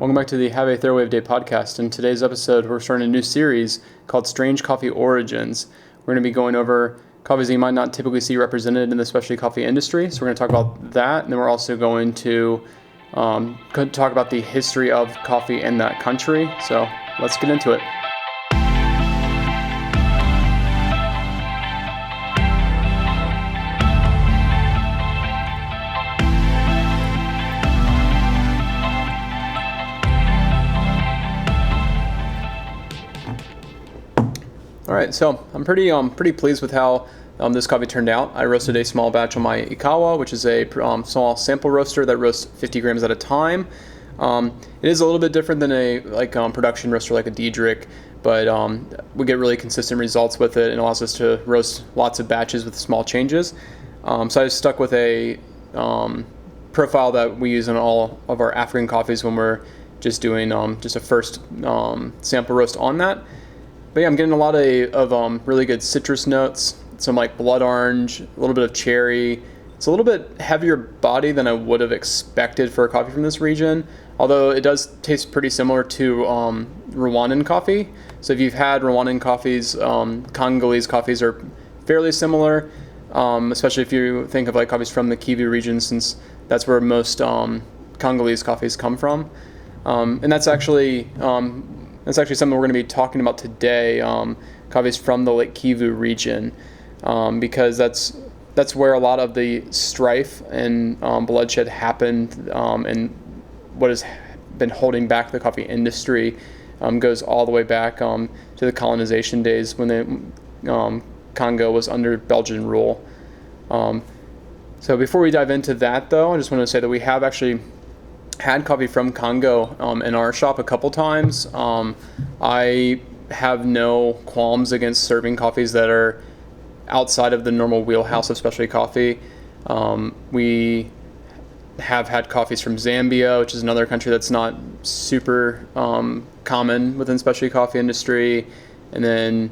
Welcome back to the Have a Therwave Day podcast. In today's episode, we're starting a new series called Strange Coffee Origins. We're going to be going over coffees that you might not typically see represented in the specialty coffee industry. So we're going to talk about that, and then we're also going to talk about the history of coffee in that country. So let's get into it. All right, so I'm pretty pleased with how this coffee turned out. I roasted a small batch on my Ikawa, which is a small sample roaster that roasts 50 grams at a time. It is a little bit different than a production roaster like a Diedrich, but we get really consistent results with it and allows us to roast lots of batches with small changes. So I stuck with a profile that we use in all of our African coffees when we're just doing just a first sample roast on that. But yeah, I'm getting a lot of really good citrus notes, some like blood orange, a little bit of cherry. It's a little bit heavier body than I would have expected for a coffee from this region, although it does taste pretty similar to Rwandan coffee. So if you've had Rwandan coffees, Congolese coffees are fairly similar, especially if you think of like coffees from the Kivu region, since that's where most Congolese coffees come from. And that's actually something we're going to be talking about today, coffees from the Lake Kivu region, because that's where a lot of the strife and bloodshed happened, and what has been holding back the coffee industry goes all the way back to the colonization days when Congo was under Belgian rule. So before we dive into that, though, I just want to say that we have actually had coffee from Congo in our shop a couple times. I have no qualms against serving coffees that are outside of the normal wheelhouse of specialty coffee. We have had coffees from Zambia, which is another country that's not super common within specialty coffee industry. And then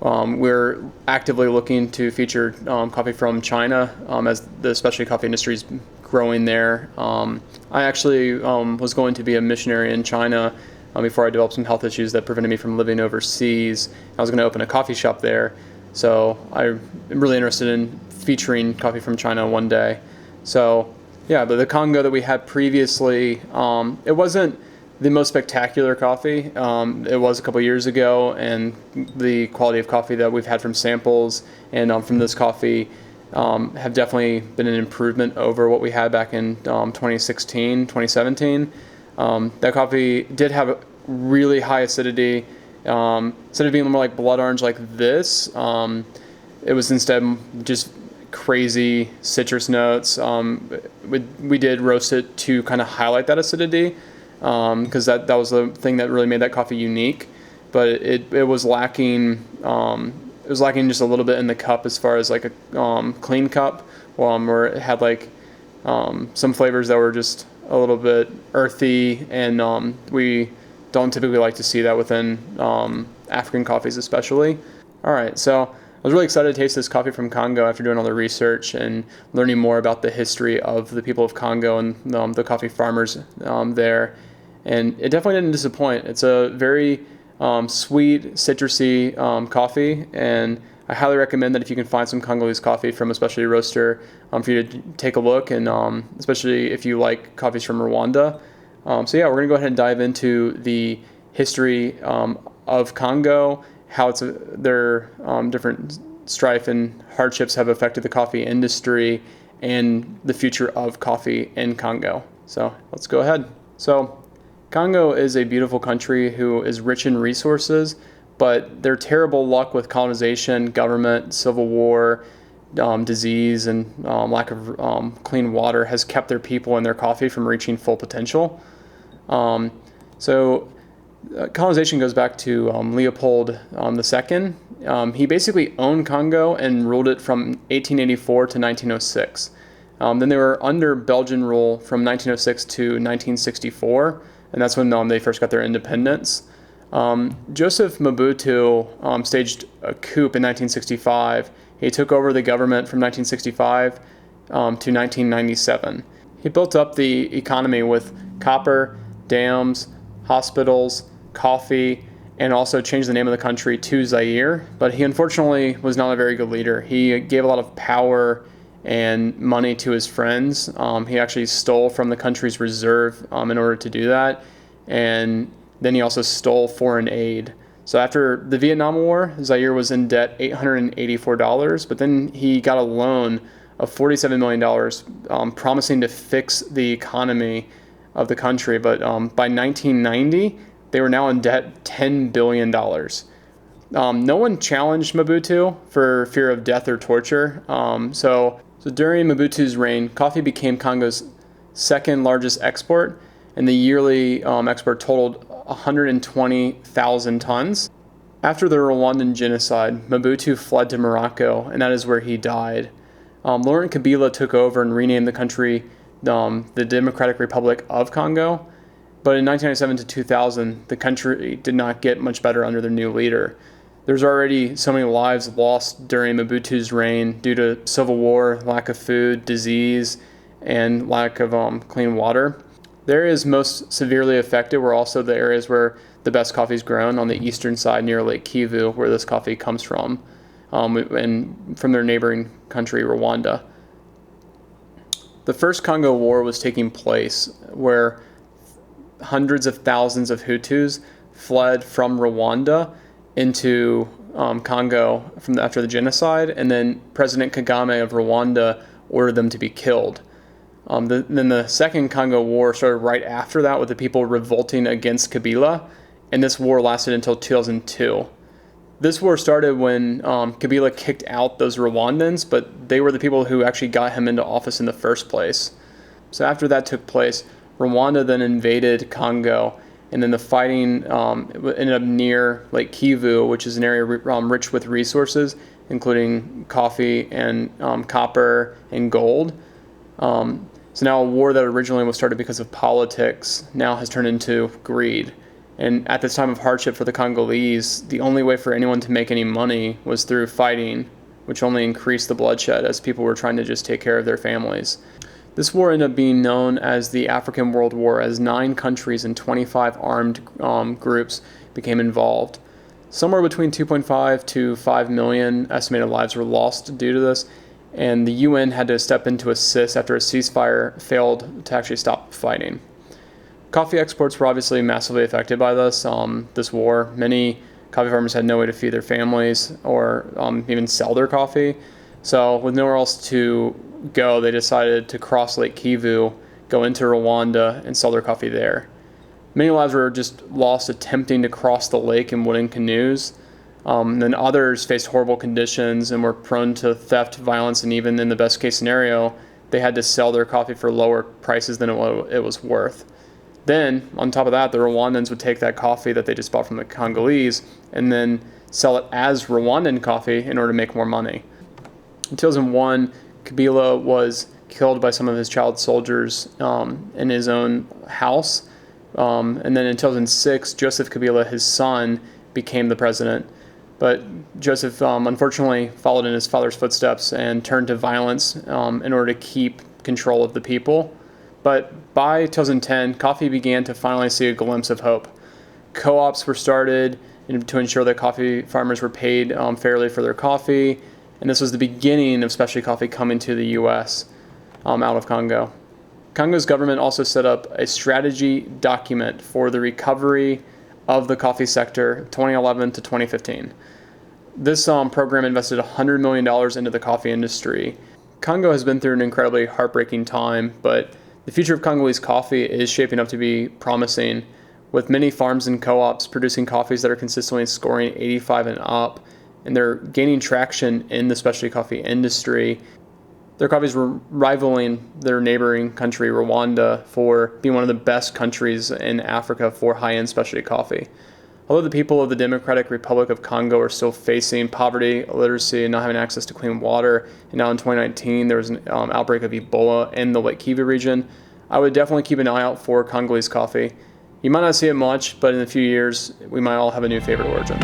we're actively looking to feature coffee from China as the specialty coffee industry is growing there. I actually was going to be a missionary in China before I developed some health issues that prevented me from living overseas. I was going to open a coffee shop there, so I'm really interested in featuring coffee from China one day. So yeah, but the Congo that we had previously, it wasn't the most spectacular coffee. It was a couple years ago, and the quality of coffee that we've had from samples and from this coffee have definitely been an improvement over what we had back in 2016, 2017. That coffee did have a really high acidity. Instead of being more like blood orange like this, it was instead just crazy citrus notes. We did roast it to kind of highlight that acidity, because that was the thing that really made that coffee unique. But it was lacking. It was lacking just a little bit in the cup as far as like a clean cup, where it had like some flavors that were just a little bit earthy, and we don't typically like to see that within African coffees especially. All right, so I was really excited to taste this coffee from Congo after doing all the research and learning more about the history of the people of Congo and the coffee farmers there. And it definitely didn't disappoint. It's a very sweet, citrusy coffee, and I highly recommend that if you can find some Congolese coffee from a specialty roaster, for you to take a look, and especially if you like coffees from Rwanda. So yeah, we're going to go ahead and dive into the history of Congo, how their different strife and hardships have affected the coffee industry, and the future of coffee in Congo. So let's go ahead. So Congo is a beautiful country who is rich in resources, but their terrible luck with colonization, government, civil war, disease, and lack of clean water has kept their people and their coffee from reaching full potential. Colonization goes back to Leopold II. He basically owned Congo and ruled it from 1884 to 1906. Then they were under Belgian rule from 1906 to 1964. And that's when they first got their independence. Joseph Mobutu staged a coup in 1965. He took over the government from 1965 to 1997. He built up the economy with copper, dams, hospitals, coffee, and also changed the name of the country to Zaire. But he unfortunately was not a very good leader. He gave a lot of power and money to his friends. He actually stole from the country's reserve in order to do that. And then he also stole foreign aid. So after the Vietnam War, Zaire was in debt $884, but then he got a loan of $47 million, promising to fix the economy of the country. But by 1990, they were now in debt $10 billion. No one challenged Mobutu for fear of death or torture. So during Mobutu's reign, coffee became Congo's second largest export, and the yearly export totaled 120,000 tons. After the Rwandan genocide, Mobutu fled to Morocco, and that is where he died. Laurent Kabila took over and renamed the country the Democratic Republic of Congo. But in 1997 to 2000, the country did not get much better under their new leader. There's already so many lives lost during Mobutu's reign due to civil war, lack of food, disease, and lack of clean water. The areas most severely affected were also the areas where the best coffee is grown, on the eastern side near Lake Kivu, where this coffee comes from, and from their neighboring country, Rwanda. The First Congo War was taking place where hundreds of thousands of Hutus fled from Rwanda into Congo after the genocide, and then President Kagame of Rwanda ordered them to be killed. Then the Second Congo War started right after that, with the people revolting against Kabila, and this war lasted until 2002. This war started when Kabila kicked out those Rwandans, but they were the people who actually got him into office in the first place. So after that took place, Rwanda then invaded Congo, and then the fighting ended up near Lake Kivu, which is an area rich with resources, including coffee and copper and gold. So now a war that originally was started because of politics now has turned into greed. And at this time of hardship for the Congolese, the only way for anyone to make any money was through fighting, which only increased the bloodshed as people were trying to just take care of their families. This war ended up being known as the African World War, as 9 countries and 25 armed groups became involved. Somewhere between 2.5 to 5 million estimated lives were lost due to this, and the UN had to step in to assist after a ceasefire failed to actually stop fighting. Coffee exports were obviously massively affected by this war. Many coffee farmers had no way to feed their families or even sell their coffee. So with nowhere else to go, they decided to cross Lake Kivu, go into Rwanda, and sell their coffee there. Many lives were just lost attempting to cross the lake in wooden canoes. Then others faced horrible conditions and were prone to theft, violence, and even in the best case scenario, they had to sell their coffee for lower prices than it was worth. Then, on top of that, the Rwandans would take that coffee that they just bought from the Congolese and then sell it as Rwandan coffee in order to make more money. In 2001, Kabila was killed by some of his child soldiers in his own house. And then in 2006, Joseph Kabila, his son, became the president. But Joseph, unfortunately, followed in his father's footsteps and turned to violence in order to keep control of the people. But by 2010, coffee began to finally see a glimpse of hope. Co-ops were started to ensure that coffee farmers were paid fairly for their coffee. And this was the beginning of specialty coffee coming to the U.S. Out of Congo. Congo's government also set up a strategy document for the recovery of the coffee sector 2011 to 2015. This program invested $100 million into the coffee industry. Congo has been through an incredibly heartbreaking time, but the future of Congolese coffee is shaping up to be promising, with many farms and co-ops producing coffees that are consistently scoring 85 and up, and they're gaining traction in the specialty coffee industry. Their coffees were rivaling their neighboring country, Rwanda, for being one of the best countries in Africa for high-end specialty coffee. Although the people of the Democratic Republic of Congo are still facing poverty, illiteracy, and not having access to clean water, and now in 2019 there was an outbreak of Ebola in the Lake Kivu region, I would definitely keep an eye out for Congolese coffee. You might not see it much, but in a few years, we might all have a new favorite origin.